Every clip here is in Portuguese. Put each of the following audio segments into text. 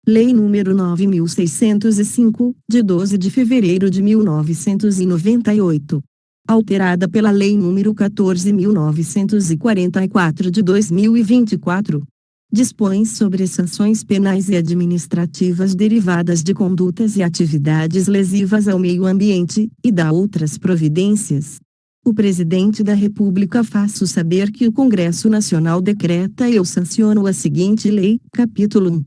Lei nº 9.605, de 12 de fevereiro de 1998. Alterada pela Lei nº 14.944 de 2024. Dispõe sobre sanções penais e administrativas derivadas de condutas e atividades lesivas ao meio ambiente, e dá outras providências. O Presidente da República faço saber que o Congresso Nacional decreta e eu sanciono a seguinte lei, capítulo 1.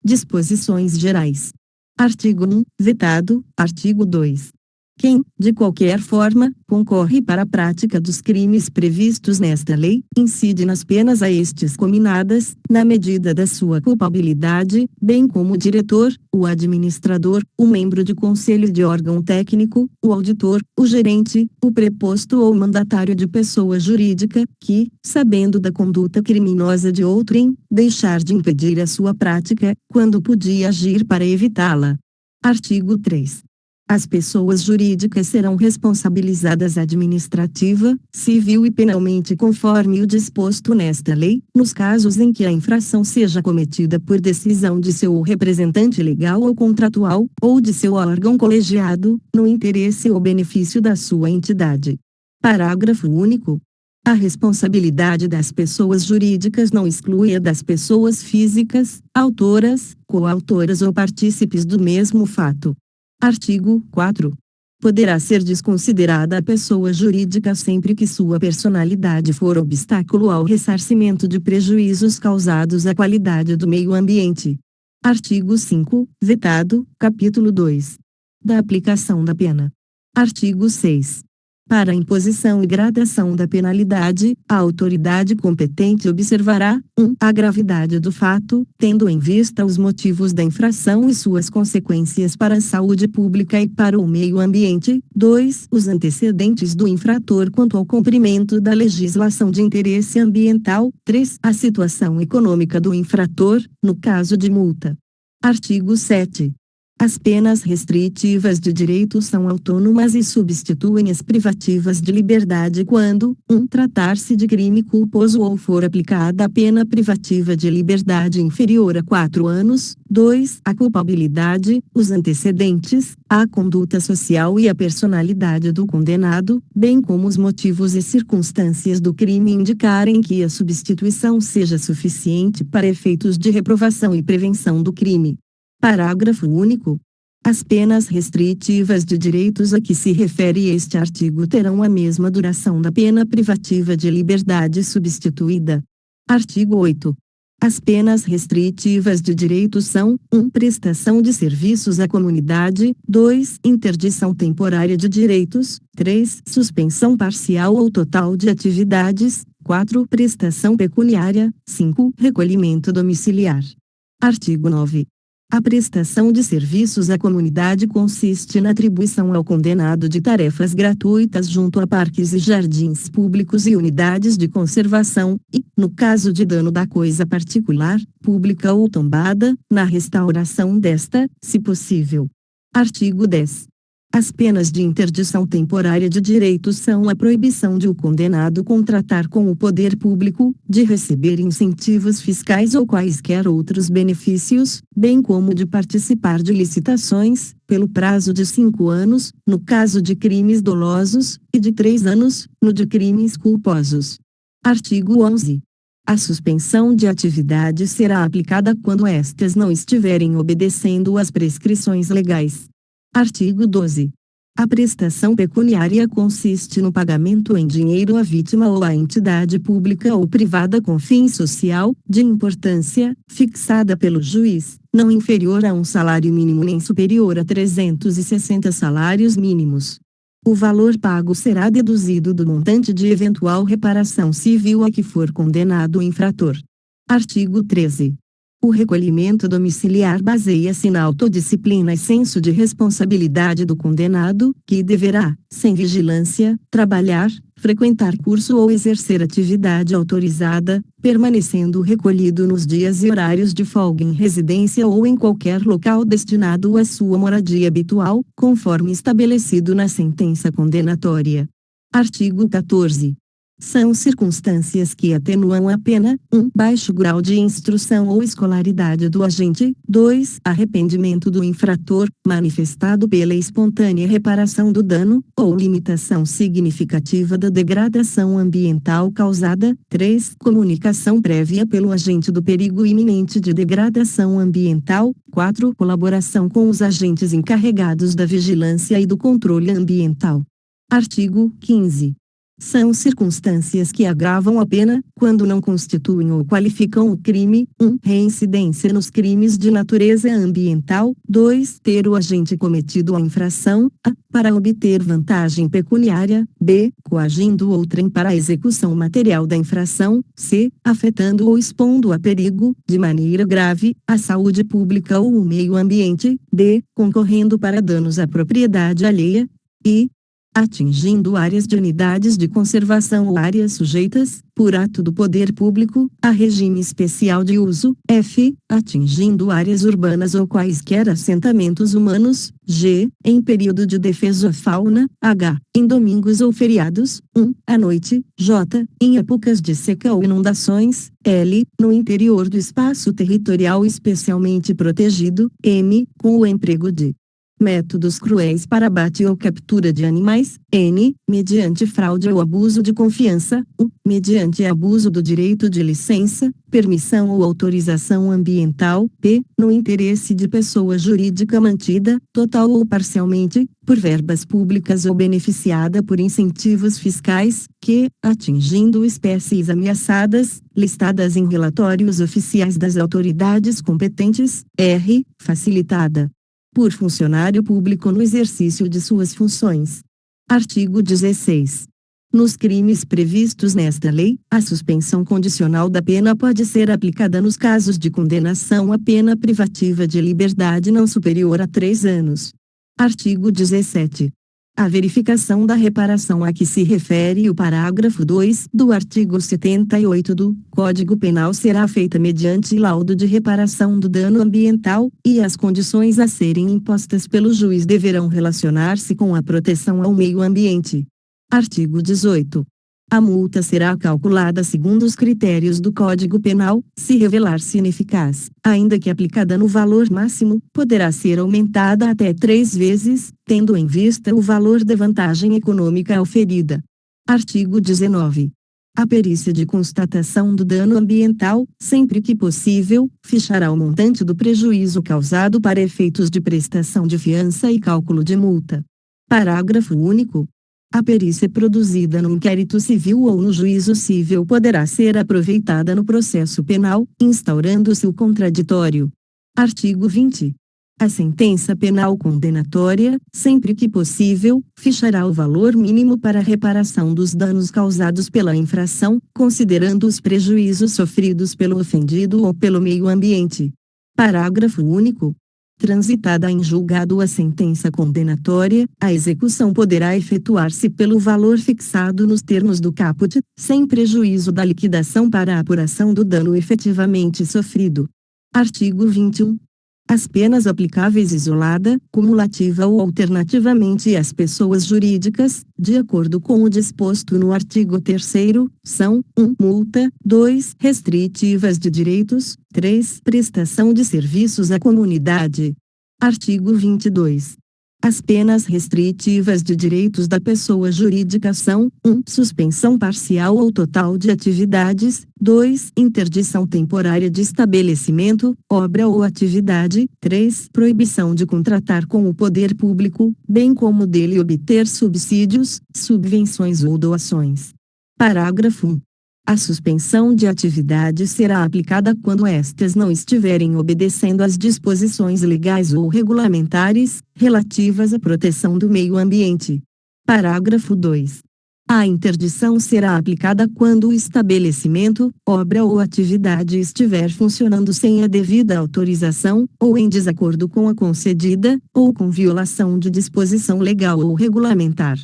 Disposições Gerais. Artigo 1, vetado, artigo 2. Quem, de qualquer forma, concorre para a prática dos crimes previstos nesta lei, incide nas penas a estes cominadas, na medida da sua culpabilidade, bem como o diretor, o administrador, o membro de conselho de órgão técnico, o auditor, o gerente, o preposto ou mandatário de pessoa jurídica, que, sabendo da conduta criminosa de outrem, deixar de impedir a sua prática, quando podia agir para evitá-la. Artigo 3. As pessoas jurídicas serão responsabilizadas administrativa, civil e penalmente conforme o disposto nesta lei, nos casos em que a infração seja cometida por decisão de seu representante legal ou contratual, ou de seu órgão colegiado, no interesse ou benefício da sua entidade. Parágrafo único. A responsabilidade das pessoas jurídicas não exclui a das pessoas físicas, autoras, coautoras ou partícipes do mesmo fato. Artigo 4. Poderá ser desconsiderada a pessoa jurídica sempre que sua personalidade for obstáculo ao ressarcimento de prejuízos causados à qualidade do meio ambiente. Artigo 5, vetado, capítulo 2. Da aplicação da pena. Artigo 6. Para a imposição e gradação da penalidade, a autoridade competente observará: 1. A gravidade do fato, tendo em vista os motivos da infração e suas consequências para a saúde pública e para o meio ambiente. 2. Os antecedentes do infrator quanto ao cumprimento da legislação de interesse ambiental. 3. A situação econômica do infrator, no caso de multa. Artigo 7. As penas restritivas de direito são autônomas e substituem as privativas de liberdade quando, 1. Tratar-se de crime culposo ou for aplicada a pena privativa de liberdade inferior a 4 anos. 2. A culpabilidade, os antecedentes, a conduta social e a personalidade do condenado, bem como os motivos e circunstâncias do crime indicarem que a substituição seja suficiente para efeitos de reprovação e prevenção do crime. Parágrafo único. As penas restritivas de direitos a que se refere este artigo terão a mesma duração da pena privativa de liberdade substituída. Artigo 8. As penas restritivas de direitos são: 1. Prestação de serviços à comunidade. 2. Interdição temporária de direitos. 3. Suspensão parcial ou total de atividades. 4. Prestação pecuniária. 5. Recolhimento domiciliar. Artigo 9. A prestação de serviços à comunidade consiste na atribuição ao condenado de tarefas gratuitas junto a parques e jardins públicos e unidades de conservação, e, no caso de dano da coisa particular, pública ou tombada, na restauração desta, se possível. Artigo 10. As penas de interdição temporária de direitos são a proibição de o condenado contratar com o poder público, de receber incentivos fiscais ou quaisquer outros benefícios, bem como de participar de licitações, pelo prazo de 5 anos, no caso de crimes dolosos, e de 3 anos, no de crimes culposos. Artigo 11. A suspensão de atividade será aplicada quando estas não estiverem obedecendo às prescrições legais. Artigo 12. A prestação pecuniária consiste no pagamento em dinheiro à vítima ou à entidade pública ou privada com fim social, de importância, fixada pelo juiz, não inferior a um salário mínimo nem superior a 360 salários mínimos. O valor pago será deduzido do montante de eventual reparação civil a que for condenado o infrator. Artigo 13. O recolhimento domiciliar baseia-se na autodisciplina e senso de responsabilidade do condenado, que deverá, sem vigilância, trabalhar, frequentar curso ou exercer atividade autorizada, permanecendo recolhido nos dias e horários de folga em residência ou em qualquer local destinado à sua moradia habitual, conforme estabelecido na sentença condenatória. Artigo 14. São circunstâncias que atenuam a pena: 1. Baixo grau de instrução ou escolaridade do agente. 2. Arrependimento do infrator, manifestado pela espontânea reparação do dano, ou limitação significativa da degradação ambiental causada. 3. Comunicação prévia pelo agente do perigo iminente de degradação ambiental. 4. Colaboração com os agentes encarregados da vigilância e do controle ambiental. Artigo 15. São circunstâncias que agravam a pena, quando não constituem ou qualificam o crime: 1. Reincidência nos crimes de natureza ambiental. 2. Ter o agente cometido a infração: a. Para obter vantagem pecuniária. B. Coagindo outrem para a execução material da infração. C. Afetando ou expondo a perigo, de maneira grave, a saúde pública ou o meio ambiente. D. Concorrendo para danos à propriedade alheia. E. Atingindo áreas de unidades de conservação ou áreas sujeitas, por ato do poder público, a regime especial de uso. F. Atingindo áreas urbanas ou quaisquer assentamentos humanos. G. Em período de defesa à fauna. H. Em domingos ou feriados. 1. À noite. J. Em épocas de seca ou inundações. L. No interior do espaço territorial especialmente protegido. M. Com o emprego de métodos cruéis para abate ou captura de animais. N. Mediante fraude ou abuso de confiança. U. Mediante abuso do direito de licença, permissão ou autorização ambiental. P. No interesse de pessoa jurídica mantida, total ou parcialmente, por verbas públicas ou beneficiada por incentivos fiscais. Q. Atingindo espécies ameaçadas, listadas em relatórios oficiais das autoridades competentes. R. Facilitada por funcionário público no exercício de suas funções. Artigo 16. Nos crimes previstos nesta lei, a suspensão condicional da pena pode ser aplicada nos casos de condenação à pena privativa de liberdade não superior a 3 anos. Artigo 17. A verificação da reparação a que se refere o parágrafo 2 do artigo 78 do Código Penal será feita mediante laudo de reparação do dano ambiental, e as condições a serem impostas pelo juiz deverão relacionar-se com a proteção ao meio ambiente. Artigo 18. A multa será calculada segundo os critérios do Código Penal. Se revelar-se ineficaz, ainda que aplicada no valor máximo, poderá ser aumentada até 3 vezes, tendo em vista o valor da vantagem econômica oferida. Artigo 19. A perícia de constatação do dano ambiental, sempre que possível, fichará o montante do prejuízo causado para efeitos de prestação de fiança e cálculo de multa. Parágrafo único. A perícia produzida no inquérito civil ou no juízo civil poderá ser aproveitada no processo penal, instaurando-se o contraditório. Artigo 20. A sentença penal condenatória, sempre que possível, fichará o valor mínimo para a reparação dos danos causados pela infração, considerando os prejuízos sofridos pelo ofendido ou pelo meio ambiente. Parágrafo único. Transitada em julgado a sentença condenatória, a execução poderá efetuar-se pelo valor fixado nos termos do caput, sem prejuízo da liquidação para a apuração do dano efetivamente sofrido. Artigo 21. As penas aplicáveis isolada, cumulativa ou alternativamente às pessoas jurídicas, de acordo com o disposto no artigo 3º, são: 1. Multa. 2. Restritivas de direitos. 3. Prestação de serviços à comunidade. Artigo 22. As penas restritivas de direitos da pessoa jurídica são: 1. Suspensão parcial ou total de atividades. 2. Interdição temporária de estabelecimento, obra ou atividade. 3. Proibição de contratar com o poder público, bem como dele obter subsídios, subvenções ou doações. Parágrafo 1. A suspensão de atividade será aplicada quando estas não estiverem obedecendo às disposições legais ou regulamentares, relativas à proteção do meio ambiente. Parágrafo 2. A interdição será aplicada quando o estabelecimento, obra ou atividade estiver funcionando sem a devida autorização, ou em desacordo com a concedida, ou com violação de disposição legal ou regulamentar.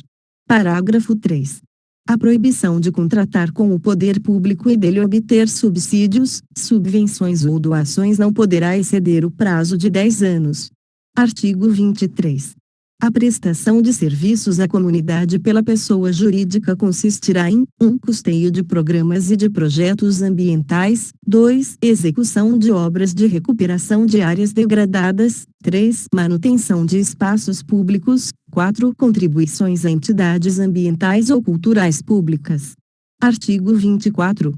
Parágrafo 3. A proibição de contratar com o poder público e dele obter subsídios, subvenções ou doações não poderá exceder o prazo de 10 anos. Artigo 23. A prestação de serviços à comunidade pela pessoa jurídica consistirá em 1. Custeio de programas e de projetos ambientais, 2. Execução de obras de recuperação de áreas degradadas, 3. Manutenção de espaços públicos, 4. Contribuições a entidades ambientais ou culturais públicas. Artigo 24.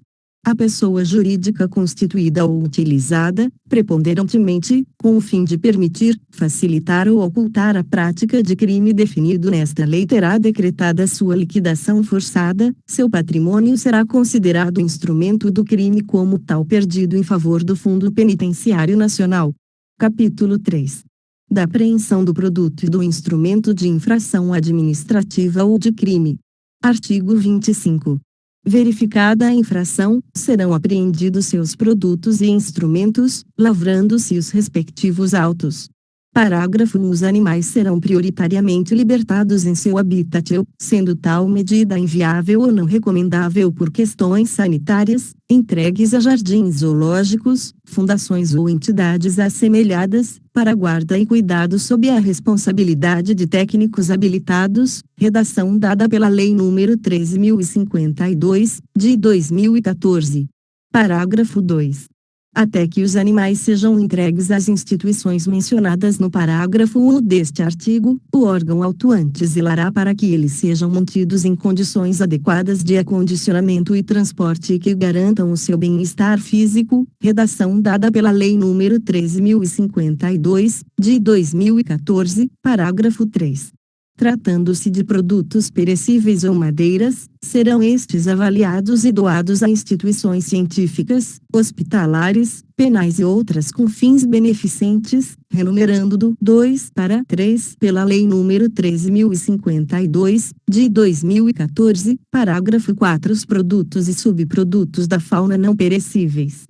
A pessoa jurídica constituída ou utilizada, preponderantemente, com o fim de permitir, facilitar ou ocultar a prática de crime definido nesta lei terá decretada sua liquidação forçada, seu patrimônio será considerado instrumento do crime como tal perdido em favor do Fundo Penitenciário Nacional. Capítulo 3. Da apreensão do produto e do instrumento de infração administrativa ou de crime. Artigo 25. Verificada a infração, serão apreendidos seus produtos e instrumentos, lavrando-se os respectivos autos. Parágrafo 1. Os animais serão prioritariamente libertados em seu habitat ou, sendo tal medida inviável ou não recomendável por questões sanitárias, entregues a jardins zoológicos, fundações ou entidades assemelhadas, para guarda e cuidado sob a responsabilidade de técnicos habilitados, redação dada pela Lei nº 13.052, de 2014. Parágrafo 2. Até que os animais sejam entregues às instituições mencionadas no parágrafo 1 deste artigo, o órgão autuante zelará para que eles sejam mantidos em condições adequadas de acondicionamento e transporte e que garantam o seu bem-estar físico, redação dada pela Lei nº 13.052, de 2014, parágrafo 3. Tratando-se de produtos perecíveis ou madeiras, serão estes avaliados e doados a instituições científicas, hospitalares, penais e outras com fins beneficentes, renumerando do 2 para 3 pela Lei nº 13.052, de 2014, parágrafo 4. Os produtos e subprodutos da fauna não perecíveis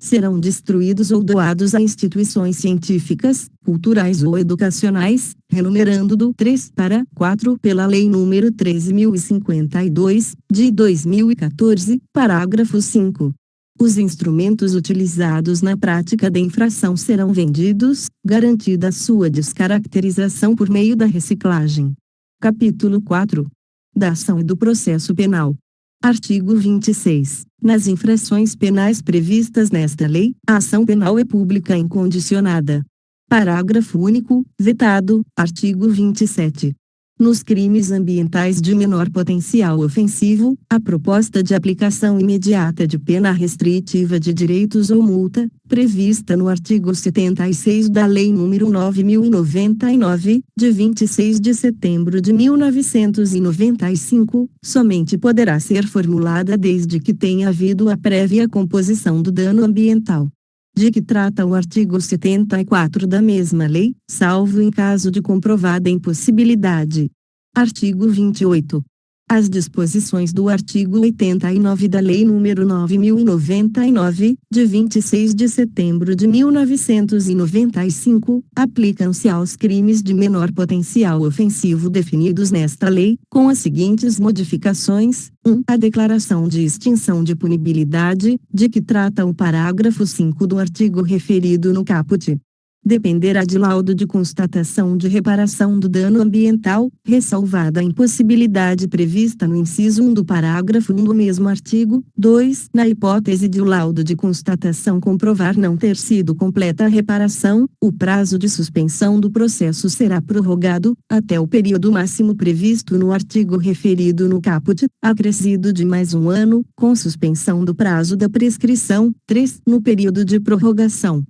serão destruídos ou doados a instituições científicas, culturais ou educacionais, renumerando do 3 para 4 pela Lei nº 13.052, de 2014, parágrafo 5. Os instrumentos utilizados na prática da infração serão vendidos, garantida sua descaracterização por meio da reciclagem. Capítulo 4. Da ação e do processo penal. Artigo 26. Nas infrações penais previstas nesta lei, a ação penal é pública incondicionada. Parágrafo único, vetado, artigo 27. Nos crimes ambientais de menor potencial ofensivo, a proposta de aplicação imediata de pena restritiva de direitos ou multa, prevista no artigo 76 da Lei nº 9.099, de 26 de setembro de 1995, somente poderá ser formulada desde que tenha havido a prévia composição do dano ambiental. De que trata o artigo 74 da mesma lei, salvo em caso de comprovada impossibilidade. Artigo 28. As disposições do artigo 89 da Lei nº 9.099, de 26 de setembro de 1995, aplicam-se aos crimes de menor potencial ofensivo definidos nesta lei, com as seguintes modificações: 1. A declaração de extinção de punibilidade, de que trata o parágrafo 5 do artigo referido no caput, dependerá de laudo de constatação de reparação do dano ambiental, ressalvada a impossibilidade prevista no inciso 1 do parágrafo 1 do mesmo artigo. 2. Na hipótese de o laudo de constatação comprovar não ter sido completa a reparação, o prazo de suspensão do processo será prorrogado, até o período máximo previsto no artigo referido no caput, acrescido de mais um ano, com suspensão do prazo da prescrição. 3. No período de prorrogação,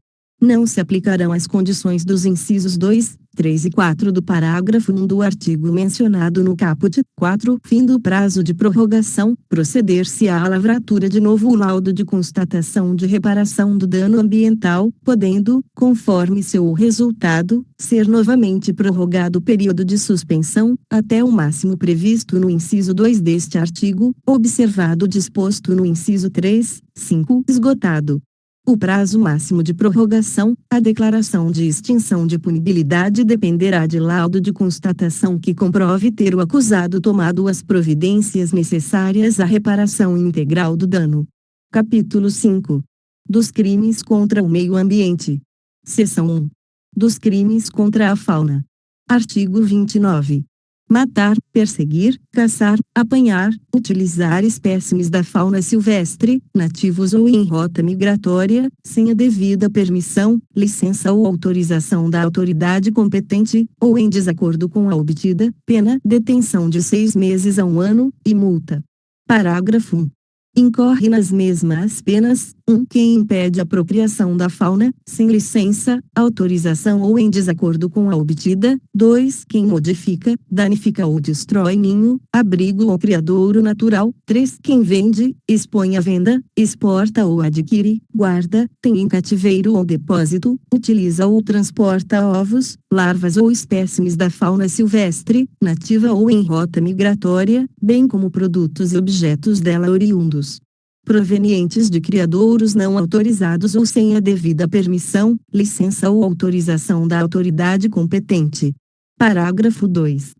não se aplicarão as condições dos incisos 2, 3 e 4 do parágrafo 1 do artigo mencionado no caput. 4. Fim do prazo de prorrogação, proceder-se-á à lavratura de novo o laudo de constatação de reparação do dano ambiental, podendo, conforme seu resultado, ser novamente prorrogado o período de suspensão, até o máximo previsto no inciso 2 deste artigo, observado o disposto no inciso 3, 5. Esgotado o prazo máximo de prorrogação, a declaração de extinção de punibilidade dependerá de laudo de constatação que comprove ter o acusado tomado as providências necessárias à reparação integral do dano. Capítulo 5. Dos crimes contra o meio ambiente. Seção 1. Dos crimes contra a fauna. Artigo 29. Matar, perseguir, caçar, apanhar, utilizar espécimes da fauna silvestre, nativos ou em rota migratória, sem a devida permissão, licença ou autorização da autoridade competente, ou em desacordo com a obtida, pena, detenção de 6 meses a 1 ano, e multa. Parágrafo 1. Incorre nas mesmas penas, 1. Quem impede a procriação da fauna, sem licença, autorização ou em desacordo com a obtida. 2. Quem modifica, danifica ou destrói ninho, abrigo ou criadouro natural. 3. Quem vende, expõe à venda, exporta ou adquire, guarda, tem em cativeiro ou depósito, utiliza ou transporta ovos, larvas ou espécimes da fauna silvestre, nativa ou em rota migratória, bem como produtos e objetos dela oriundos, provenientes de criadouros não autorizados ou sem a devida permissão, licença ou autorização da autoridade competente. Parágrafo 2.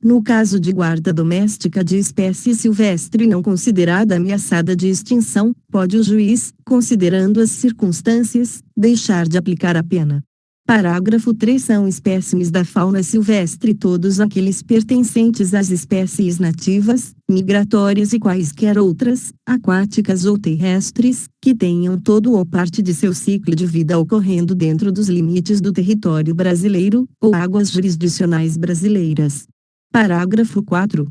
No caso de guarda doméstica de espécie silvestre não considerada ameaçada de extinção, pode o juiz, considerando as circunstâncias, deixar de aplicar a pena. Parágrafo 3. São espécimes da fauna silvestre todos aqueles pertencentes às espécies nativas, migratórias e quaisquer outras, aquáticas ou terrestres, que tenham todo ou parte de seu ciclo de vida ocorrendo dentro dos limites do território brasileiro, ou águas jurisdicionais brasileiras. Parágrafo 4.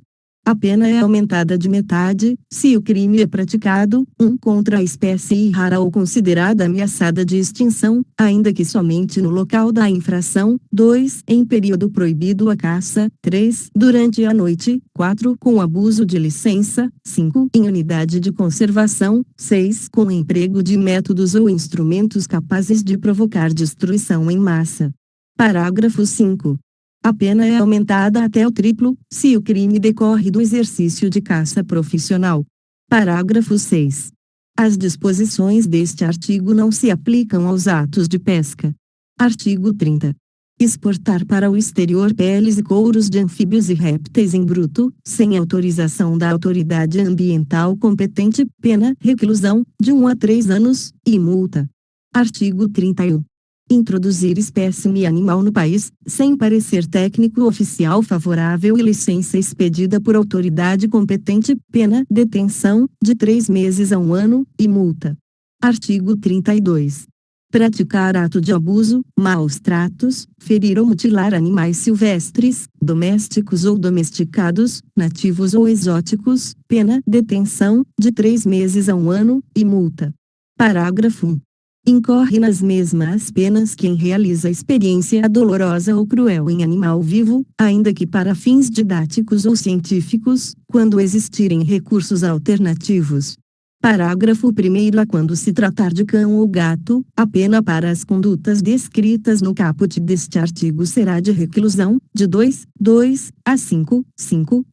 A pena é aumentada de metade, se o crime é praticado, 1. Contra a espécie rara ou considerada ameaçada de extinção, ainda que somente no local da infração. 2. Em período proibido a caça. 3. Durante a noite. 4. Com abuso de licença. 5. Em unidade de conservação. 6. Com emprego de métodos ou instrumentos capazes de provocar destruição em massa. Parágrafo 5. A pena é aumentada até o triplo, se o crime decorre do exercício de caça profissional. Parágrafo 6. As disposições deste artigo não se aplicam aos atos de pesca. Artigo 30. Exportar para o exterior peles e couros de anfíbios e répteis em bruto, sem autorização da autoridade ambiental competente, pena, reclusão, de 1 a 3 anos, e multa. Artigo 31. Introduzir espécime animal no país, sem parecer técnico oficial favorável e licença expedida por autoridade competente, pena, detenção, de 3 meses a 1 ano, e multa. Artigo 32. Praticar ato de abuso, maus tratos, ferir ou mutilar animais silvestres, domésticos ou domesticados, nativos ou exóticos, pena, detenção, de 3 meses a 1 ano, e multa. Parágrafo 1. Incorre nas mesmas penas quem realiza experiência dolorosa ou cruel em animal vivo, ainda que para fins didáticos ou científicos, quando existirem recursos alternativos. Parágrafo 1. A quando se tratar de cão ou gato, a pena para as condutas descritas no caput deste artigo será de reclusão, de 2 a 5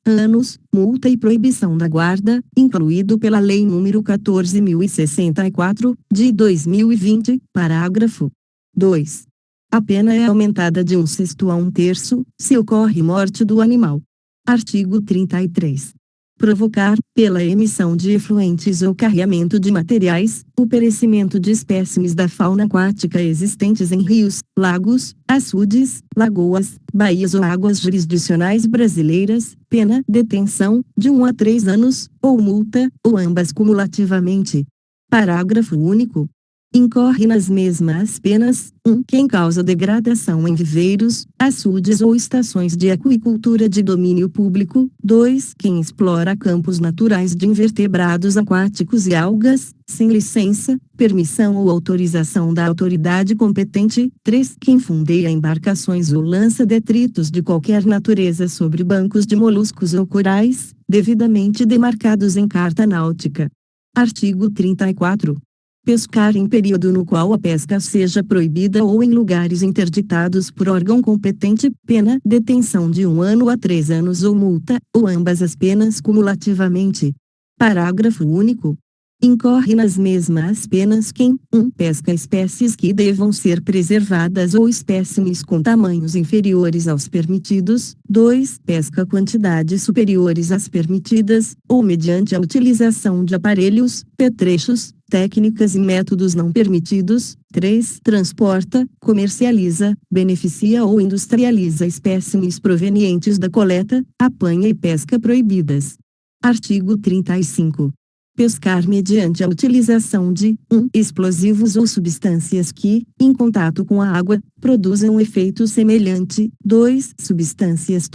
anos, multa e proibição da guarda, incluído pela Lei nº 14.064, de 2020, parágrafo 2. A pena é aumentada de 1/6 a 1/3, se ocorre morte do animal. Artigo 33. Provocar, pela emissão de efluentes ou carreamento de materiais, o perecimento de espécimes da fauna aquática existentes em rios, lagos, açudes, lagoas, baías ou águas jurisdicionais brasileiras, pena, detenção, de 1 a 3 anos, ou multa, ou ambas cumulativamente. Parágrafo único. Incorre nas mesmas penas, 1. Quem causa degradação em viveiros, açudes ou estações de aquicultura de domínio público. 2. Quem explora campos naturais de invertebrados aquáticos e algas, sem licença, permissão ou autorização da autoridade competente. 3. Quem fundeia embarcações ou lança detritos de qualquer natureza sobre bancos de moluscos ou corais, devidamente demarcados em carta náutica. Artigo 34. Pescar em período no qual a pesca seja proibida ou em lugares interditados por órgão competente, pena, detenção de 1 ano a 3 anos ou multa, ou ambas as penas cumulativamente. Parágrafo único. incorre nas mesmas penas quem 1. Pesca espécies que devam ser preservadas ou espécimes com tamanhos inferiores aos permitidos, 2. Pesca quantidades superiores às permitidas, ou mediante a utilização de aparelhos, petrechos, técnicas e métodos não permitidos, 3. Transporta, comercializa, beneficia ou industrializa espécimes provenientes da coleta, apanha e pesca proibidas. Artigo 35. Pescar mediante a utilização de 1. Explosivos ou substâncias que, em contato com a água, produzam efeito semelhante, 2. Substâncias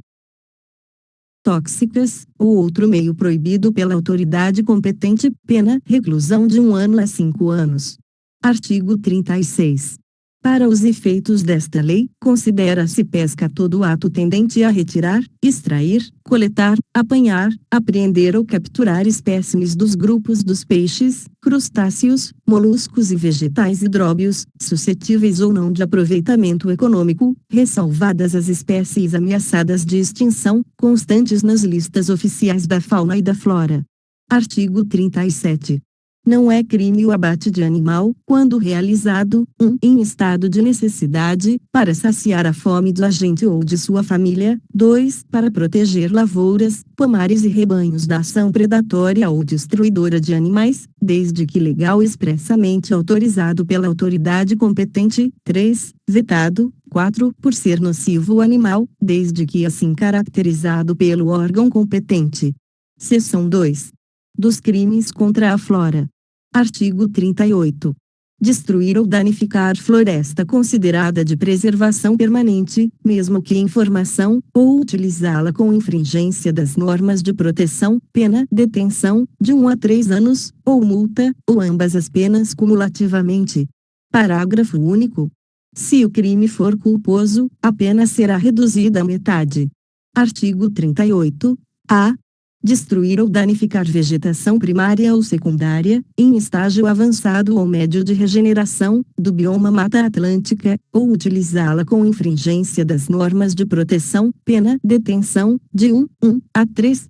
tóxicas, ou outro meio proibido pela autoridade competente, pena, reclusão de 1 ano a 5 anos. Artigo 36. Para os efeitos desta lei, considera-se pesca todo ato tendente a retirar, extrair, coletar, apanhar, apreender ou capturar espécimes dos grupos dos peixes, crustáceos, moluscos e vegetais hidróbios, suscetíveis ou não de aproveitamento econômico, ressalvadas as espécies ameaçadas de extinção, constantes nas listas oficiais da fauna e da flora. Artigo 37. Não é crime o abate de animal, quando realizado, 1. Em estado de necessidade, para saciar a fome do agente ou de sua família, 2. Para proteger lavouras, pomares e rebanhos da ação predatória ou destruidora de animais, desde que legal e expressamente autorizado pela autoridade competente, 3. Vetado, 4. Por ser nocivo ao animal, desde que assim caracterizado pelo órgão competente. Seção 2. Dos crimes contra a flora. Artigo 38. Destruir ou danificar floresta considerada de preservação permanente, mesmo que em formação, ou utilizá-la com infringência das normas de proteção, pena, detenção, de 1 a 3 anos, ou multa, ou ambas as penas cumulativamente. Parágrafo único. Se o crime for culposo, a pena será reduzida à metade. Artigo 38. A. Destruir ou danificar vegetação primária ou secundária, em estágio avançado ou médio de regeneração, do bioma Mata Atlântica, ou utilizá-la com infringência das normas de proteção, pena, detenção, de 1 a 3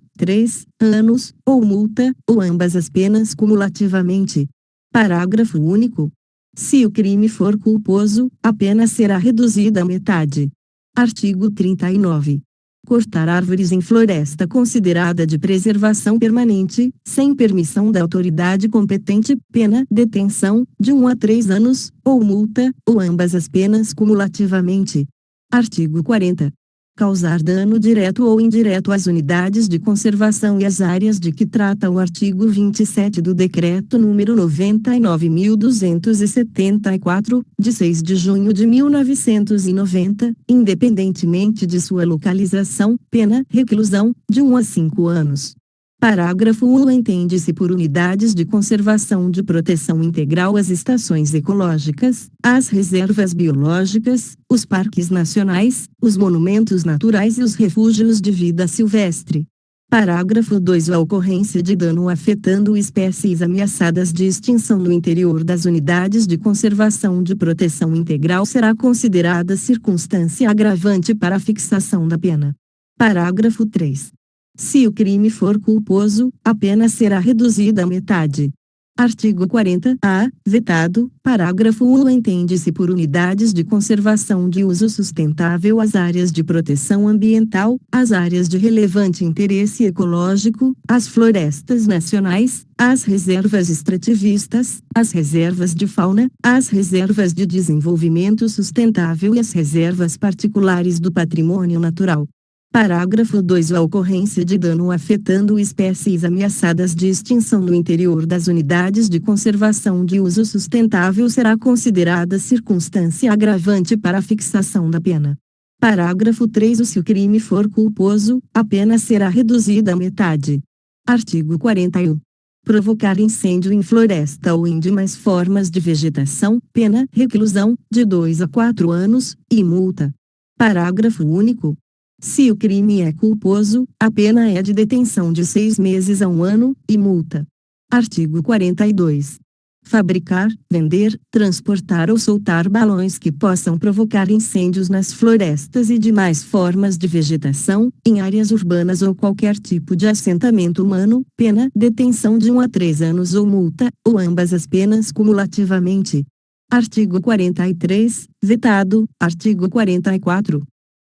anos, ou multa, ou ambas as penas cumulativamente. Parágrafo único. Se o crime for culposo, a pena será reduzida à metade. Artigo 39. Cortar árvores em floresta considerada de preservação permanente, sem permissão da autoridade competente, pena, detenção, de 1 a 3 anos, ou multa, ou ambas as penas cumulativamente. Artigo 40. Causar dano direto ou indireto às unidades de conservação e às áreas de que trata o artigo 27 do Decreto nº 99.274, de 6 de junho de 1990, independentemente de sua localização, pena, reclusão, de 1 a 5 anos. Parágrafo 1. Entende-se por unidades de conservação de proteção integral as estações ecológicas, as reservas biológicas, os parques nacionais, os monumentos naturais e os refúgios de vida silvestre. Parágrafo 2. A ocorrência de dano afetando espécies ameaçadas de extinção no interior das unidades de conservação de proteção integral será considerada circunstância agravante para a fixação da pena. Parágrafo 3. Se o crime for culposo, a pena será reduzida à metade. Artigo 40-A, vetado, parágrafo 1. Entende-se por unidades de conservação de uso sustentável as áreas de proteção ambiental, as áreas de relevante interesse ecológico, as florestas nacionais, as reservas extrativistas, as reservas de fauna, as reservas de desenvolvimento sustentável e as reservas particulares do patrimônio natural. Parágrafo 2. A ocorrência de dano afetando espécies ameaçadas de extinção no interior das unidades de conservação de uso sustentável será considerada circunstância agravante para a fixação da pena. Parágrafo 3. Se o crime for culposo, a pena será reduzida à metade. Artigo 41. Provocar incêndio em floresta ou em demais formas de vegetação, pena, reclusão, de 2 a 4 anos, e multa. Parágrafo único. Se o crime é culposo, a pena é de detenção de 6 meses a 1 ano, e multa. Artigo 42. fabricar, vender, transportar ou soltar balões que possam provocar incêndios nas florestas e demais formas de vegetação, em áreas urbanas ou qualquer tipo de assentamento humano, pena, detenção de 1 a 3 anos ou multa, ou ambas as penas cumulativamente. Artigo 43, vetado. Artigo 44.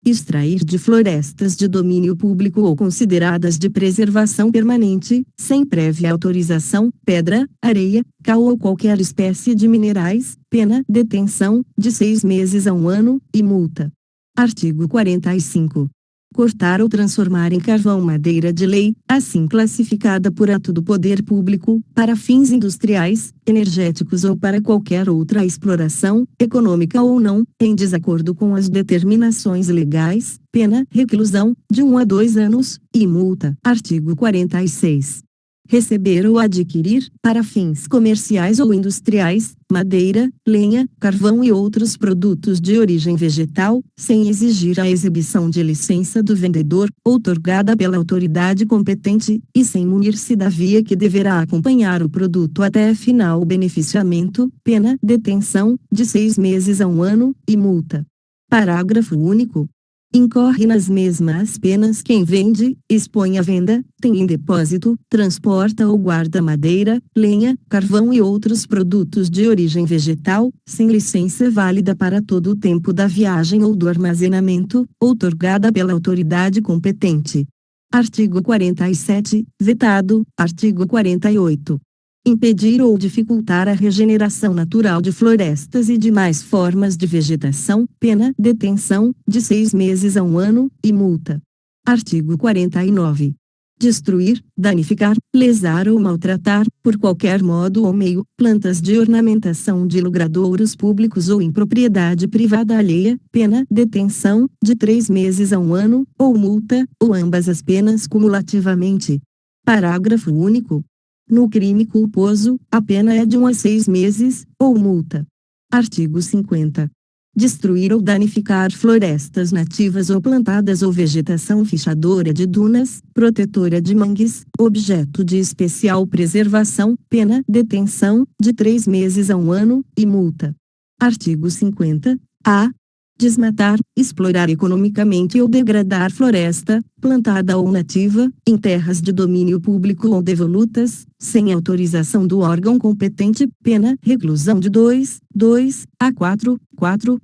Extrair de florestas de domínio público ou consideradas de preservação permanente, sem prévia autorização, pedra, areia, cal ou qualquer espécie de minerais, pena, detenção, de 6 meses a 1 ano, e multa. Artigo 45. Cortar ou transformar em carvão madeira de lei, assim classificada por ato do poder público, para fins industriais, energéticos ou para qualquer outra exploração, econômica ou não, em desacordo com as determinações legais, pena, reclusão, de 1 a 2 anos, e multa. Artigo 46. Receber ou adquirir, para fins comerciais ou industriais, madeira, lenha, carvão e outros produtos de origem vegetal, sem exigir a exibição de licença do vendedor, outorgada pela autoridade competente, e sem munir-se da via que deverá acompanhar o produto até final beneficiamento, pena, detenção, de 6 meses a 1 ano, e multa. Parágrafo único. Incorre nas mesmas penas quem vende, expõe à venda, tem em depósito, transporta ou guarda madeira, lenha, carvão e outros produtos de origem vegetal, sem licença válida para todo o tempo da viagem ou do armazenamento, outorgada pela autoridade competente. Artigo 47, vetado. Artigo 48. Impedir ou dificultar a regeneração natural de florestas e demais formas de vegetação, pena, detenção, de 6 meses a 1 ano, e multa. Artigo 49. Destruir, danificar, lesar ou maltratar, por qualquer modo ou meio, plantas de ornamentação de logradouros públicos ou em propriedade privada alheia, pena, detenção, de 3 meses a 1 ano, ou multa, ou ambas as penas cumulativamente. Parágrafo único. No crime culposo, a pena é de 1 a 6 meses, ou multa. Artigo 50. Destruir ou danificar florestas nativas ou plantadas ou vegetação fichadora de dunas, protetora de mangues, objeto de especial preservação, pena, detenção, de 3 meses a 1 ano, e multa. Artigo 50-A. Desmatar, explorar economicamente ou degradar floresta, plantada ou nativa, em terras de domínio público ou devolutas, sem autorização do órgão competente, pena, reclusão de 2 a 4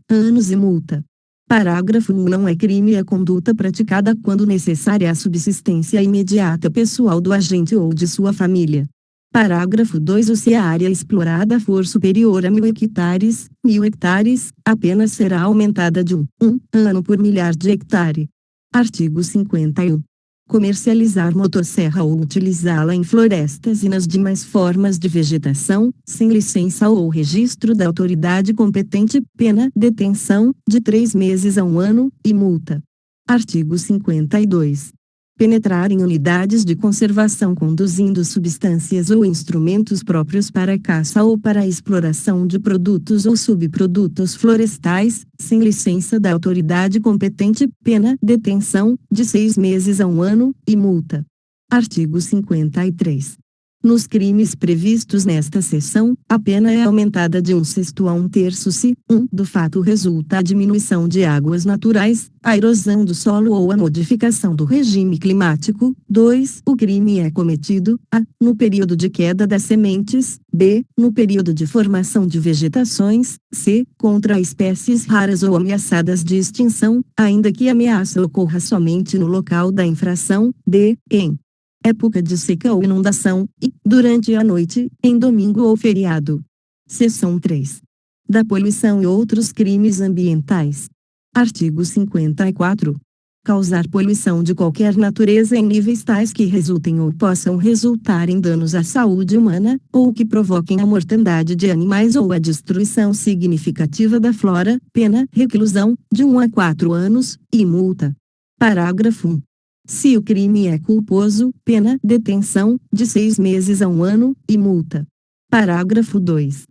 anos e multa. Parágrafo 1. Não é crime a conduta praticada quando necessária à subsistência imediata pessoal do agente ou de sua família. Parágrafo 2. Se a área explorada for superior a 1.000 hectares, a pena será aumentada de 1 ano por milhar de hectare. Artigo 51. Comercializar motosserra ou utilizá-la em florestas e nas demais formas de vegetação, sem licença ou registro da autoridade competente, pena, detenção, de 3 meses a 1 ano, e multa. Artigo 52. Penetrar em unidades de conservação conduzindo substâncias ou instrumentos próprios para caça ou para a exploração de produtos ou subprodutos florestais, sem licença da autoridade competente, pena, detenção, de 6 meses a 1 ano, e multa. Artigo 53. Nos crimes previstos nesta seção, a pena é aumentada de 1/6 a 1/3 se, 1. Do fato resulta a diminuição de águas naturais, a erosão do solo ou a modificação do regime climático, 2. O crime é cometido, a. No período de queda das sementes, b. No período de formação de vegetações, c. Contra espécies raras ou ameaçadas de extinção, ainda que a ameaça ocorra somente no local da infração, d. Em época de seca ou inundação, e, durante a noite, em domingo ou feriado. Seção 3. Da poluição e outros crimes ambientais. Artigo 54. Causar poluição de qualquer natureza em níveis tais que resultem ou possam resultar em danos à saúde humana, ou que provoquem a mortandade de animais ou a destruição significativa da flora, pena, reclusão, de 1 a 4 anos, e multa. Parágrafo 1. Se o crime é culposo, pena, detenção, de 6 meses a 1 ano, e multa. Parágrafo 2.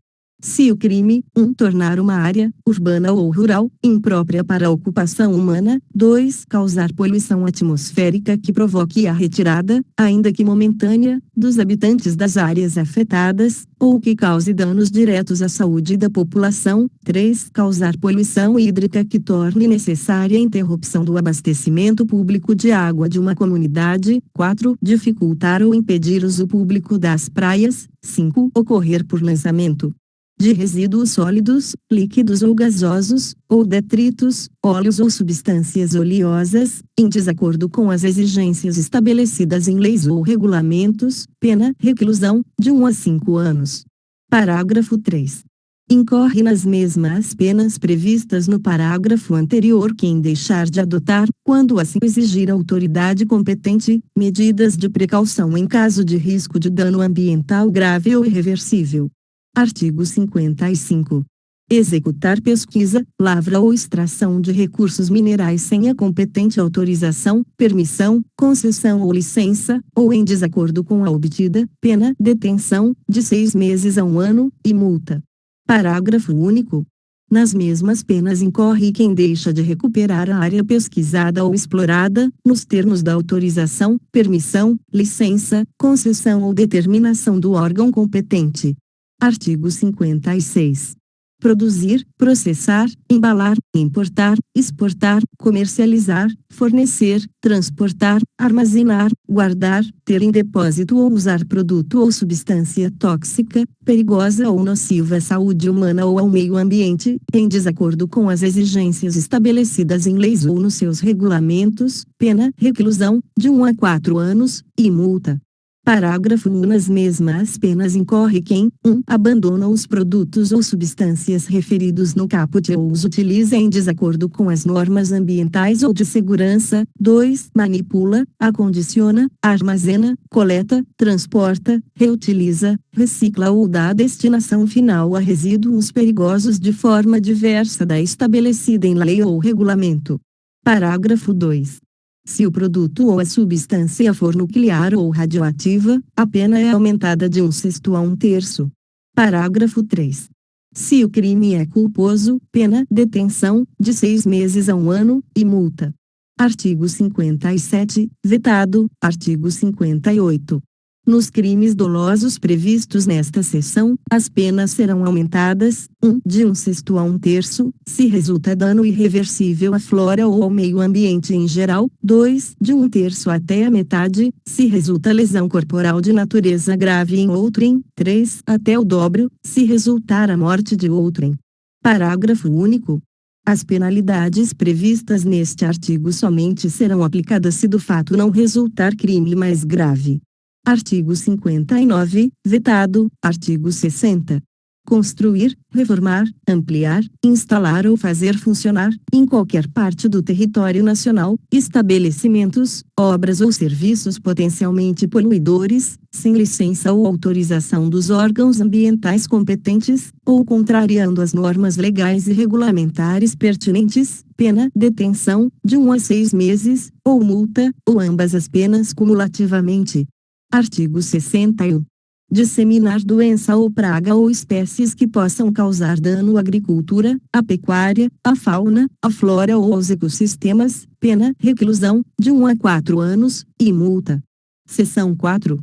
Se o crime, 1. Tornar uma área, urbana ou rural, imprópria para a ocupação humana, 2. Causar poluição atmosférica que provoque a retirada, ainda que momentânea, dos habitantes das áreas afetadas, ou que cause danos diretos à saúde da população, 3. Causar poluição hídrica que torne necessária a interrupção do abastecimento público de água de uma comunidade, 4. Dificultar ou impedir o uso público das praias, 5. Ocorrer por lançamento de resíduos sólidos, líquidos ou gasosos, ou detritos, óleos ou substâncias oleosas, em desacordo com as exigências estabelecidas em leis ou regulamentos, pena, reclusão, de 1 a 5 anos. Parágrafo 3. Incorre nas mesmas penas previstas no parágrafo anterior quem deixar de adotar, quando assim exigir a autoridade competente, medidas de precaução em caso de risco de dano ambiental grave ou irreversível. Artigo 55. Executar pesquisa, lavra ou extração de recursos minerais sem a competente autorização, permissão, concessão ou licença, ou em desacordo com a obtida, pena, detenção, de 6 meses a 1 ano, e multa. Parágrafo único. Nas mesmas penas incorre quem deixa de recuperar a área pesquisada ou explorada, nos termos da autorização, permissão, licença, concessão ou determinação do órgão competente. Artigo 56. Produzir, processar, embalar, importar, exportar, comercializar, fornecer, transportar, armazenar, guardar, ter em depósito ou usar produto ou substância tóxica, perigosa ou nociva à saúde humana ou ao meio ambiente, em desacordo com as exigências estabelecidas em leis ou nos seus regulamentos, pena, reclusão, de 1 a 4 anos, e multa. Parágrafo 1. Nas mesmas penas incorre quem, 1. Abandona os produtos ou substâncias referidos no caput ou os utiliza em desacordo com as normas ambientais ou de segurança, 2. Manipula, acondiciona, armazena, coleta, transporta, reutiliza, recicla ou dá destinação final a resíduos perigosos de forma diversa da estabelecida em lei ou regulamento. Parágrafo 2. Se o produto ou a substância for nuclear ou radioativa, a pena é aumentada de 1/6 a 1/3. Parágrafo 3. Se o crime é culposo, pena, detenção, de 6 meses a 1 ano, e multa. Artigo 57, vetado, artigo 58. Nos crimes dolosos previstos nesta seção, as penas serão aumentadas, 1. de 1/6 a 1/3, se resulta dano irreversível à flora ou ao meio ambiente em geral, 2. de 1/3 até a metade, se resulta lesão corporal de natureza grave em outrem, 3. até o dobro, se resultar a morte de outrem. Parágrafo único. As penalidades previstas neste artigo somente serão aplicadas se do fato não resultar crime mais grave. Artigo 59, vetado, artigo 60. Construir, reformar, ampliar, instalar ou fazer funcionar, em qualquer parte do território nacional, estabelecimentos, obras ou serviços potencialmente poluidores, sem licença ou autorização dos órgãos ambientais competentes, ou contrariando as normas legais e regulamentares pertinentes, pena, detenção, de 1 a 6 meses, ou multa, ou ambas as penas cumulativamente. Artigo 61. Disseminar doença ou praga ou espécies que possam causar dano à agricultura, à pecuária, à fauna, à flora ou aos ecossistemas, pena, reclusão, de 1 a 4 anos, e multa. Seção 4.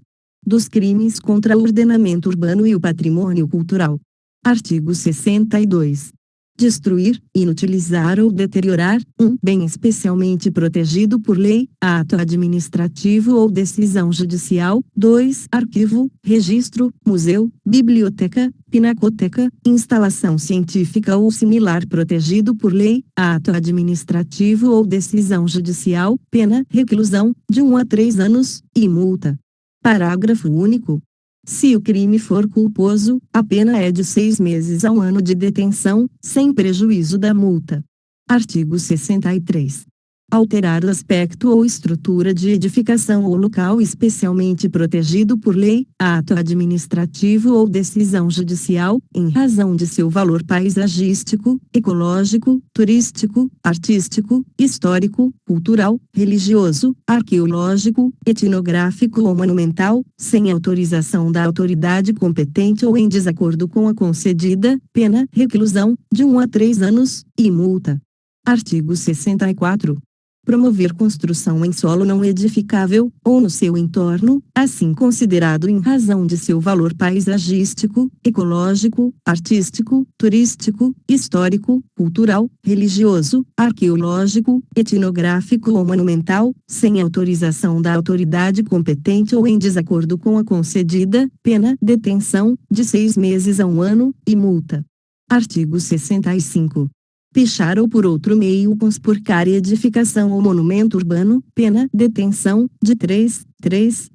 Dos crimes contra o ordenamento urbano e o patrimônio cultural. Artigo 62. Destruir, inutilizar ou deteriorar, um bem especialmente protegido por lei, ato administrativo ou decisão judicial, 2. Arquivo, registro, museu, biblioteca, pinacoteca, instalação científica ou similar protegido por lei, ato administrativo ou decisão judicial, pena, reclusão, de 1 a 3 anos, e multa. Parágrafo único. Se o crime for culposo, a pena é de 6 meses a 1 ano de detenção, sem prejuízo da multa. Artigo 63. alterar o aspecto ou estrutura de edificação ou local especialmente protegido por lei, ato administrativo ou decisão judicial, em razão de seu valor paisagístico, ecológico, turístico, artístico, histórico, cultural, religioso, arqueológico, etnográfico ou monumental, sem autorização da autoridade competente ou em desacordo com a concedida, pena, reclusão, de 1 a 3 anos, e multa. Artigo 64. Promover construção em solo não edificável, ou no seu entorno, assim considerado em razão de seu valor paisagístico, ecológico, artístico, turístico, histórico, cultural, religioso, arqueológico, etnográfico ou monumental, sem autorização da autoridade competente ou em desacordo com a concedida, pena, detenção, de 6 meses a 1 ano, e multa. Artigo 65. Pichar ou por outro meio conspurcar edificação ou monumento urbano, pena, detenção, de 3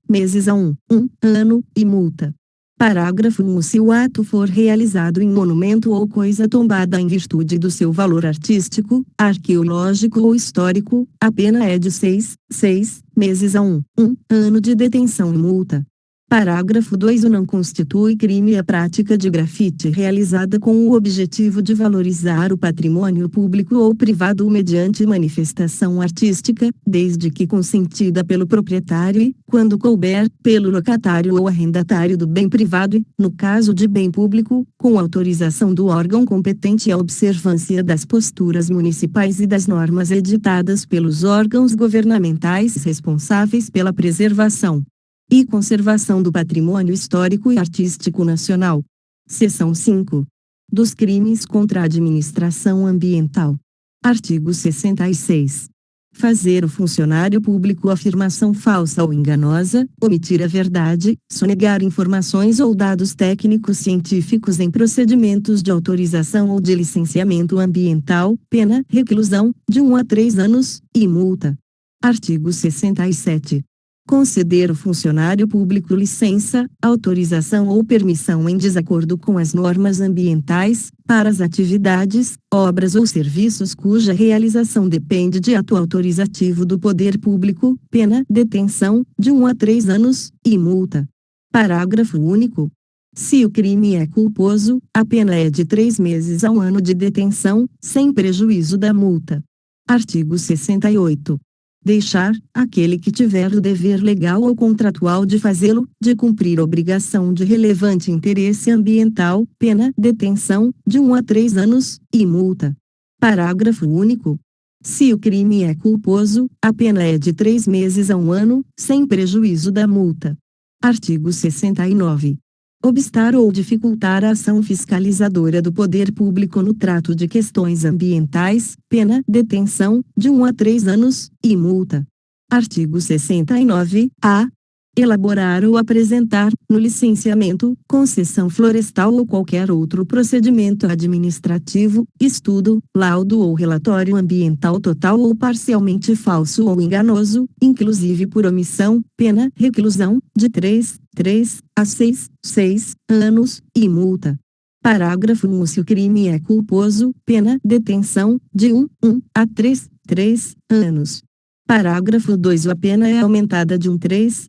meses a 1 ano, e multa. Parágrafo 1. Se o ato for realizado em monumento ou coisa tombada em virtude do seu valor artístico, arqueológico ou histórico, a pena é de 6 meses a 1 ano de detenção e multa. Parágrafo 2. Não constitui crime a prática de grafite realizada com o objetivo de valorizar o patrimônio público ou privado mediante manifestação artística, desde que consentida pelo proprietário e, quando couber, pelo locatário ou arrendatário do bem privado e, no caso de bem público, com autorização do órgão competente e a observância das posturas municipais e das normas editadas pelos órgãos governamentais responsáveis pela preservação e conservação do patrimônio histórico e artístico nacional. Seção 5. Dos crimes contra a administração ambiental. Artigo 66. Fazer o funcionário público afirmação falsa ou enganosa, omitir a verdade, sonegar informações ou dados técnicos científicos em procedimentos de autorização ou de licenciamento ambiental, pena, reclusão, de 1 a 3 anos, e multa. Artigo 67. Conceder ao funcionário público licença, autorização ou permissão em desacordo com as normas ambientais, para as atividades, obras ou serviços cuja realização depende de ato autorizativo do poder público, pena, detenção, de 1 a 3 anos, e multa. Parágrafo único. Se o crime é culposo, a pena é de 3 meses a 1 ano de detenção, sem prejuízo da multa. Artigo 68. Deixar, aquele que tiver o dever legal ou contratual de fazê-lo, de cumprir obrigação de relevante interesse ambiental, pena, detenção, de 1 a 3 anos, e multa. Parágrafo único. Se o crime é culposo, a pena é de 3 meses a 1 ano, sem prejuízo da multa. Artigo 69. Obstar ou dificultar a ação fiscalizadora do poder público no trato de questões ambientais, pena, detenção, de 1 a 3 anos, e multa. Artigo 69-A. Elaborar ou apresentar, no licenciamento, concessão florestal ou qualquer outro procedimento administrativo, estudo, laudo ou relatório ambiental total ou parcialmente falso ou enganoso, inclusive por omissão, pena, reclusão, de 3 a 6 anos, e multa. Parágrafo 1. Se o crime é culposo, pena, detenção, de 1 a 3 anos. Parágrafo 2. A pena é aumentada de 1/3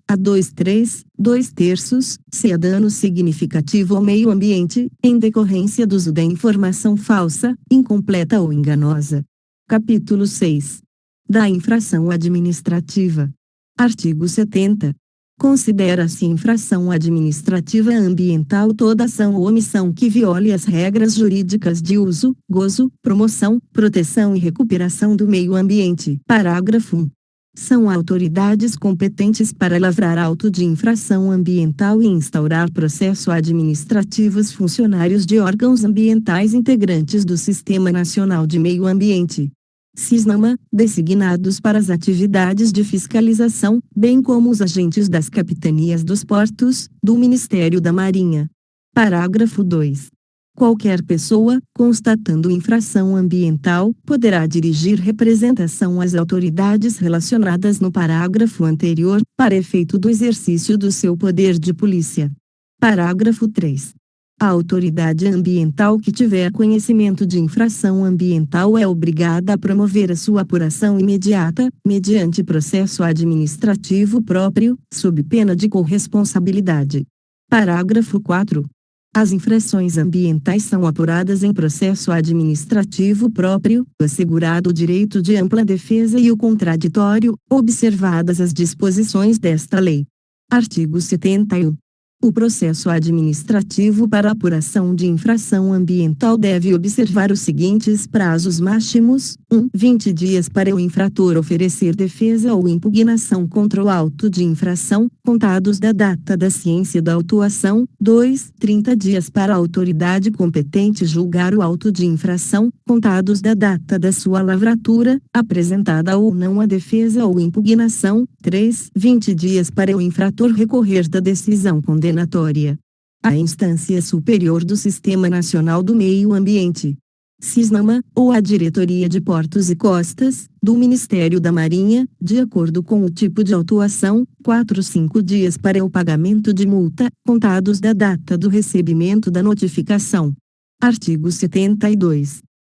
a 2/3, se há dano significativo ao meio ambiente, em decorrência do uso da informação falsa, incompleta ou enganosa. Capítulo 6. Da infração administrativa. Artigo 70. Considera-se infração administrativa ambiental toda ação ou omissão que viole as regras jurídicas de uso, gozo, promoção, proteção e recuperação do meio ambiente. Parágrafo 1. São autoridades competentes para lavrar auto de infração ambiental e instaurar processo administrativo os funcionários de órgãos ambientais integrantes do Sistema Nacional de Meio Ambiente, SISNAMA, designados para as atividades de fiscalização, bem como os agentes das capitanias dos portos, do Ministério da Marinha. Parágrafo 2. Qualquer pessoa, constatando infração ambiental, poderá dirigir representação às autoridades relacionadas no parágrafo anterior, para efeito do exercício do seu poder de polícia. Parágrafo 3. A autoridade ambiental que tiver conhecimento de infração ambiental é obrigada a promover a sua apuração imediata, mediante processo administrativo próprio, sob pena de corresponsabilidade. Parágrafo 4. As infrações ambientais são apuradas em processo administrativo próprio, assegurado o direito de ampla defesa e o contraditório, observadas as disposições desta lei. Artigo 71. O processo administrativo para apuração de infração ambiental deve observar os seguintes prazos máximos: 1. 20 dias para o infrator oferecer defesa ou impugnação contra o auto de infração, contados da data da ciência da autuação. 2. 30 dias para a autoridade competente julgar o auto de infração, contados da data da sua lavratura, apresentada ou não a defesa ou impugnação. 3. 20 dias para o infrator recorrer da decisão condenatória à instância superior do Sistema Nacional do Meio Ambiente, SISNAMA, ou à Diretoria de Portos e Costas, do Ministério da Marinha, de acordo com o tipo de autuação. 4. 5 dias para o pagamento de multa, contados da data do recebimento da notificação. Artigo 72.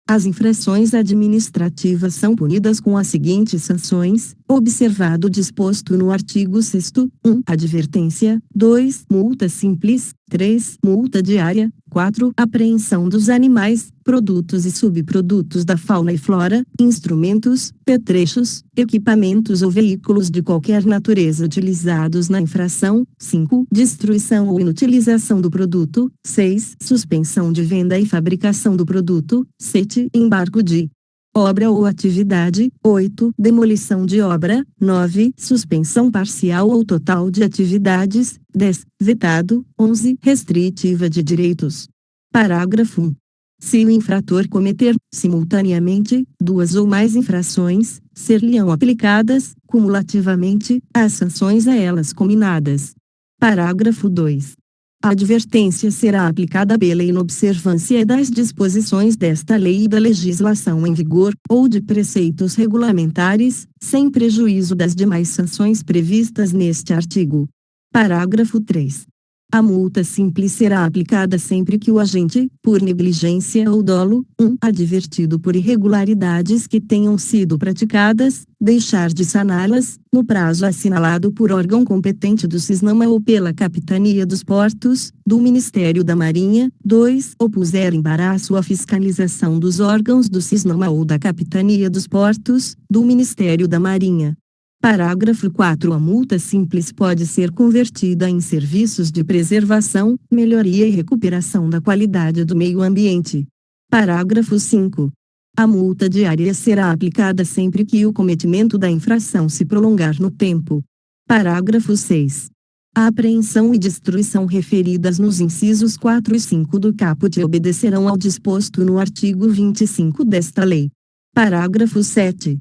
As infrações administrativas são punidas com as seguintes sanções, observado o disposto no artigo 6º: 1. Advertência. 2. Multa simples. 3. Multa diária. 4. Apreensão dos animais, produtos e subprodutos da fauna e flora, instrumentos, petrechos, equipamentos ou veículos de qualquer natureza utilizados na infração. 5. Destruição ou inutilização do produto. 6. Suspensão de venda e fabricação do produto. 7. Embargo de obra ou atividade. 8. Demolição de obra. 9. Suspensão parcial ou total de atividades. 10. Vetado. 11. Restritiva de direitos. Parágrafo 1. Se o infrator cometer, simultaneamente, duas ou mais infrações, ser-lhe-ão aplicadas, cumulativamente, as sanções a elas cominadas. Parágrafo 2. A advertência será aplicada pela inobservância das disposições desta lei e da legislação em vigor, ou de preceitos regulamentares, sem prejuízo das demais sanções previstas neste artigo. Parágrafo 3. A multa simples será aplicada sempre que o agente, por negligência ou dolo, 1. Advertido por irregularidades que tenham sido praticadas, deixar de saná-las, no prazo assinalado por órgão competente do SISNAMA ou pela Capitania dos Portos, do Ministério da Marinha. 2. Opuser embaraço à fiscalização dos órgãos do SISNAMA ou da Capitania dos Portos, do Ministério da Marinha. Parágrafo 4. A multa simples pode ser convertida em serviços de preservação, melhoria e recuperação da qualidade do meio ambiente. Parágrafo 5. A multa diária será aplicada sempre que o cometimento da infração se prolongar no tempo. Parágrafo 6. A apreensão e destruição referidas nos incisos 4 e 5 do caput obedecerão ao disposto no artigo 25 desta lei. Parágrafo 7.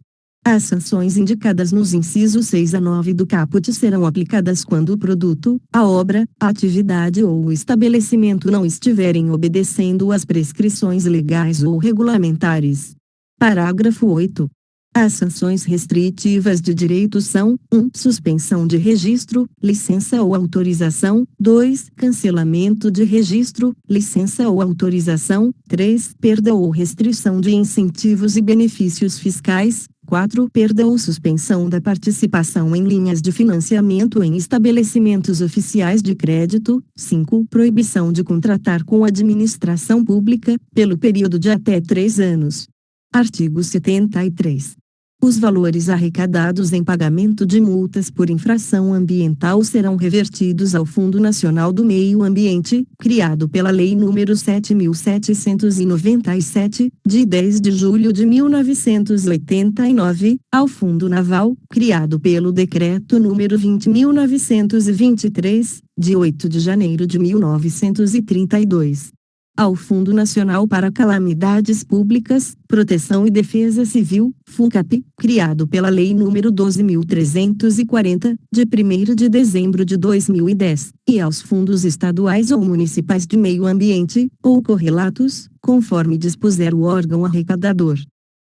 As sanções indicadas nos incisos 6 a 9 do caput serão aplicadas quando o produto, a obra, a atividade ou o estabelecimento não estiverem obedecendo às prescrições legais ou regulamentares. Parágrafo 8. As sanções restritivas de direito são: 1. Suspensão de registro, licença ou autorização. 2. Cancelamento de registro, licença ou autorização. 3. Perda ou restrição de incentivos e benefícios fiscais. 4. Perda ou suspensão da participação em linhas de financiamento em estabelecimentos oficiais de crédito. 5. Proibição de contratar com a administração pública, pelo período de até 3 anos. Artigo 73. Os valores arrecadados em pagamento de multas por infração ambiental serão revertidos ao Fundo Nacional do Meio Ambiente, criado pela Lei nº 7.797, de 10 de julho de 1989, ao Fundo Naval, criado pelo Decreto nº 20.923, de 8 de janeiro de 1932. Ao Fundo Nacional para Calamidades Públicas, Proteção e Defesa Civil, FUNCAP, criado pela Lei nº 12.340, de 1º de dezembro de 2010, e aos fundos estaduais ou municipais de meio ambiente, ou correlatos, conforme dispuser o órgão arrecadador.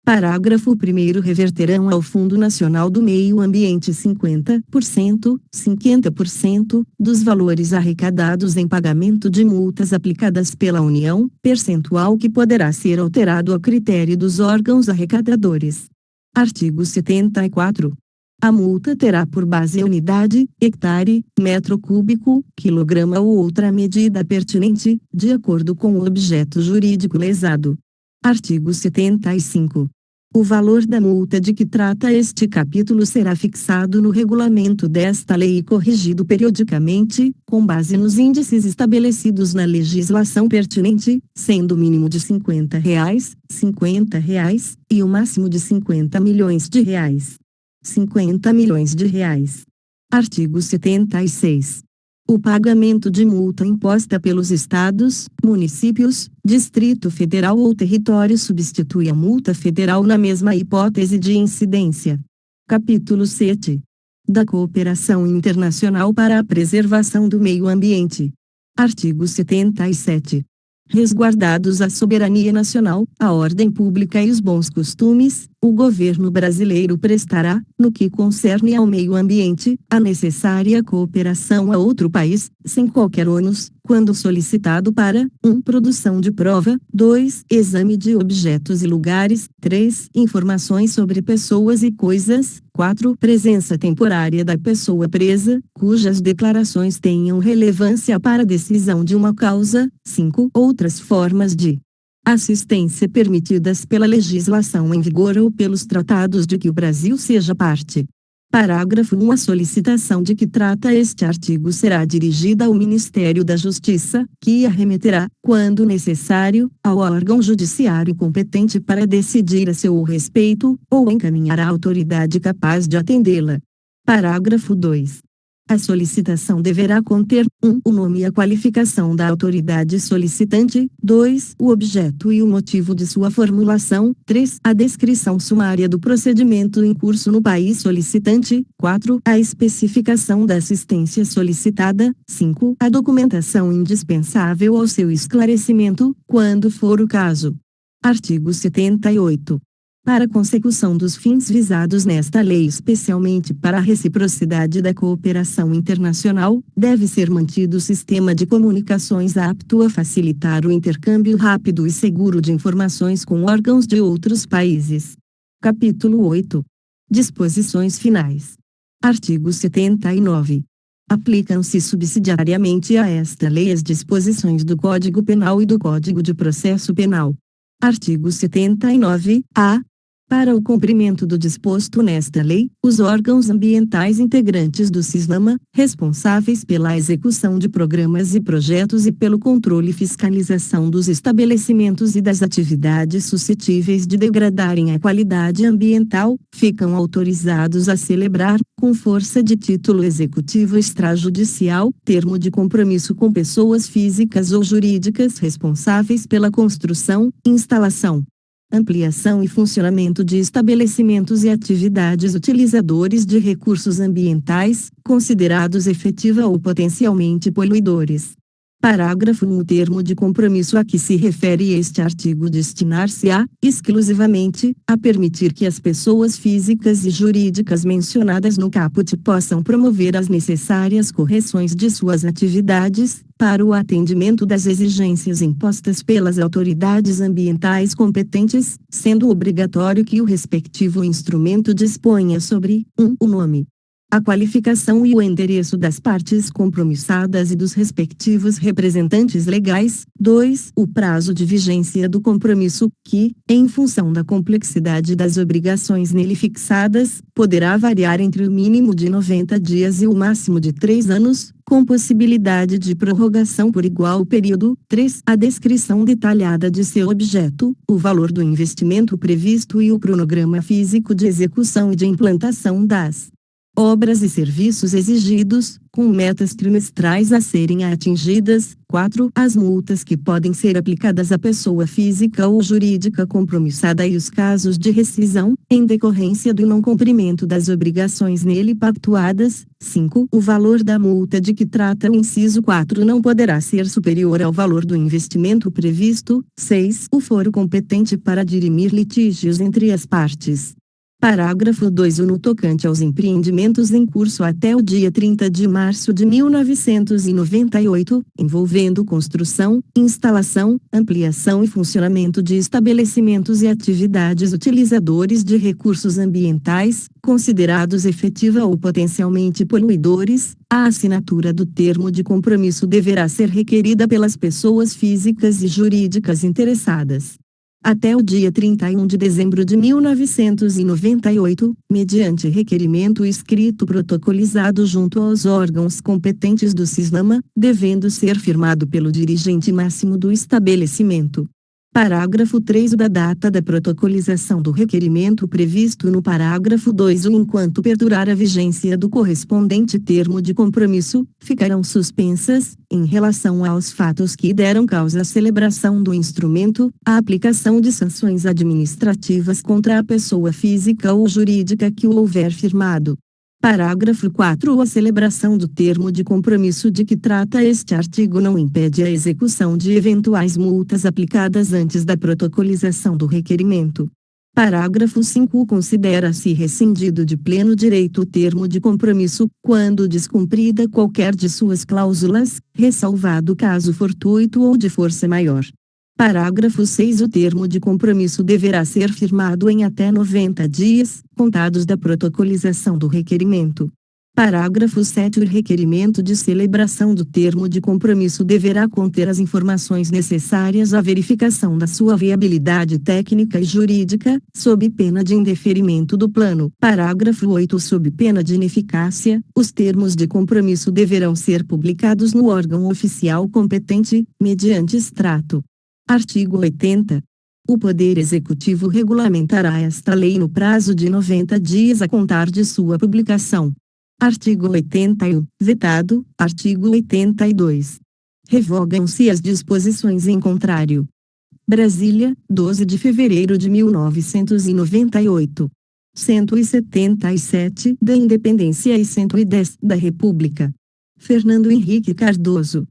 Parágrafo 1º. Reverterão ao Fundo Nacional do Meio Ambiente 50% dos valores arrecadados em pagamento de multas aplicadas pela União, percentual que poderá ser alterado a critério dos órgãos arrecadadores. Artigo 74. A multa terá por base a unidade, hectare, metro cúbico, quilograma ou outra medida pertinente, de acordo com o objeto jurídico lesado. Artigo 75. O valor da multa de que trata este capítulo será fixado no regulamento desta lei e corrigido periodicamente, com base nos índices estabelecidos na legislação pertinente, sendo o mínimo de R$ 50 e o máximo de R$ 50 milhões. R$ 50 milhões. Artigo 76. O pagamento de multa imposta pelos estados, municípios, Distrito Federal ou território substitui a multa federal na mesma hipótese de incidência. Capítulo 7. Da cooperação internacional para a preservação do meio ambiente. Artigo 77. Resguardados a soberania nacional, a ordem pública e os bons costumes, o governo brasileiro prestará, no que concerne ao meio ambiente, a necessária cooperação a outro país, sem qualquer ônus, quando solicitado para 1. Produção de prova, 2. Exame de objetos e lugares, 3. Informações sobre pessoas e coisas, 4. Presença temporária da pessoa presa, cujas declarações tenham relevância para a decisão de uma causa, 5. Outras formas de assistência permitidas pela legislação em vigor ou pelos tratados de que o Brasil seja parte. Parágrafo 1. A solicitação de que trata este artigo será dirigida ao Ministério da Justiça, que a remeterá, quando necessário, ao órgão judiciário competente para decidir a seu respeito, ou encaminhar à autoridade capaz de atendê-la. Parágrafo 2. A solicitação deverá conter 1. O nome e a qualificação da autoridade solicitante, 2. O objeto e o motivo de sua formulação, 3. A descrição sumária do procedimento em curso no país solicitante, 4. A especificação da assistência solicitada, 5. A documentação indispensável ao seu esclarecimento, quando for o caso. Artigo 78. Para a consecução dos fins visados nesta lei, especialmente para a reciprocidade da cooperação internacional, deve ser mantido o sistema de comunicações apto a facilitar o intercâmbio rápido e seguro de informações com órgãos de outros países. Capítulo 8. Disposições finais. Artigo 79. Aplicam-se subsidiariamente a esta lei as disposições do Código Penal e do Código de Processo Penal. Artigo 79-A. Para o cumprimento do disposto nesta lei, os órgãos ambientais integrantes do CISNAMA, responsáveis pela execução de programas e projetos e pelo controle e fiscalização dos estabelecimentos e das atividades suscetíveis de degradarem a qualidade ambiental, ficam autorizados a celebrar, com força de título executivo extrajudicial, termo de compromisso com pessoas físicas ou jurídicas responsáveis pela construção, instalação, ampliação e funcionamento de estabelecimentos e atividades utilizadores de recursos ambientais, considerados efetiva ou potencialmente poluidores. Parágrafo 1. O termo de compromisso a que se refere este artigo destinar-se-á, exclusivamente, a permitir que as pessoas físicas e jurídicas mencionadas no caput possam promover as necessárias correções de suas atividades, para o atendimento das exigências impostas pelas autoridades ambientais competentes, sendo obrigatório que o respectivo instrumento disponha sobre 1. O nome, a qualificação e o endereço das partes compromissadas e dos respectivos representantes legais. 2. O prazo de vigência do compromisso, que, em função da complexidade das obrigações nele fixadas, poderá variar entre o mínimo de 90 dias e o máximo de 3 anos, com possibilidade de prorrogação por igual período. 3. A descrição detalhada de seu objeto, o valor do investimento previsto e o cronograma físico de execução e de implantação das obras e serviços exigidos, com metas trimestrais a serem atingidas. 4. As multas que podem ser aplicadas à pessoa física ou jurídica compromissada e os casos de rescisão, em decorrência do não cumprimento das obrigações nele pactuadas. 5. O valor da multa de que trata o inciso 4 não poderá ser superior ao valor do investimento previsto. 6. O foro competente para dirimir litígios entre as partes. Parágrafo 2. O no tocante aos empreendimentos em curso até o dia 30 de março de 1998, envolvendo construção, instalação, ampliação e funcionamento de estabelecimentos e atividades utilizadores de recursos ambientais, considerados efetiva ou potencialmente poluidores, a assinatura do termo de compromisso deverá ser requerida pelas pessoas físicas e jurídicas interessadas até o dia 31 de dezembro de 1998, mediante requerimento escrito protocolizado junto aos órgãos competentes do CISNAMA, devendo ser firmado pelo dirigente máximo do estabelecimento. Parágrafo 3. Da data da protocolização do requerimento previsto no parágrafo 2 ou enquanto perdurar a vigência do correspondente termo de compromisso, ficarão suspensas, em relação aos fatos que deram causa à celebração do instrumento, a aplicação de sanções administrativas contra a pessoa física ou jurídica que o houver firmado. Parágrafo 4. A celebração do termo de compromisso de que trata este artigo não impede a execução de eventuais multas aplicadas antes da protocolização do requerimento. Parágrafo 5. Considera-se rescindido de pleno direito o termo de compromisso, quando descumprida qualquer de suas cláusulas, ressalvado caso fortuito ou de força maior. Parágrafo 6. O termo de compromisso deverá ser firmado em até 90 dias, contados da protocolização do requerimento. Parágrafo 7. O requerimento de celebração do termo de compromisso deverá conter as informações necessárias à verificação da sua viabilidade técnica e jurídica, sob pena de indeferimento do plano. Parágrafo 8. Sob pena de ineficácia, os termos de compromisso deverão ser publicados no órgão oficial competente, mediante extrato. Artigo 80. O Poder Executivo regulamentará esta lei no prazo de 90 dias a contar de sua publicação. Artigo 81. Vetado. Artigo 82. Revogam-se as disposições em contrário. Brasília, 12 de fevereiro de 1998. 177 da Independência e 110 da República. Fernando Henrique Cardoso.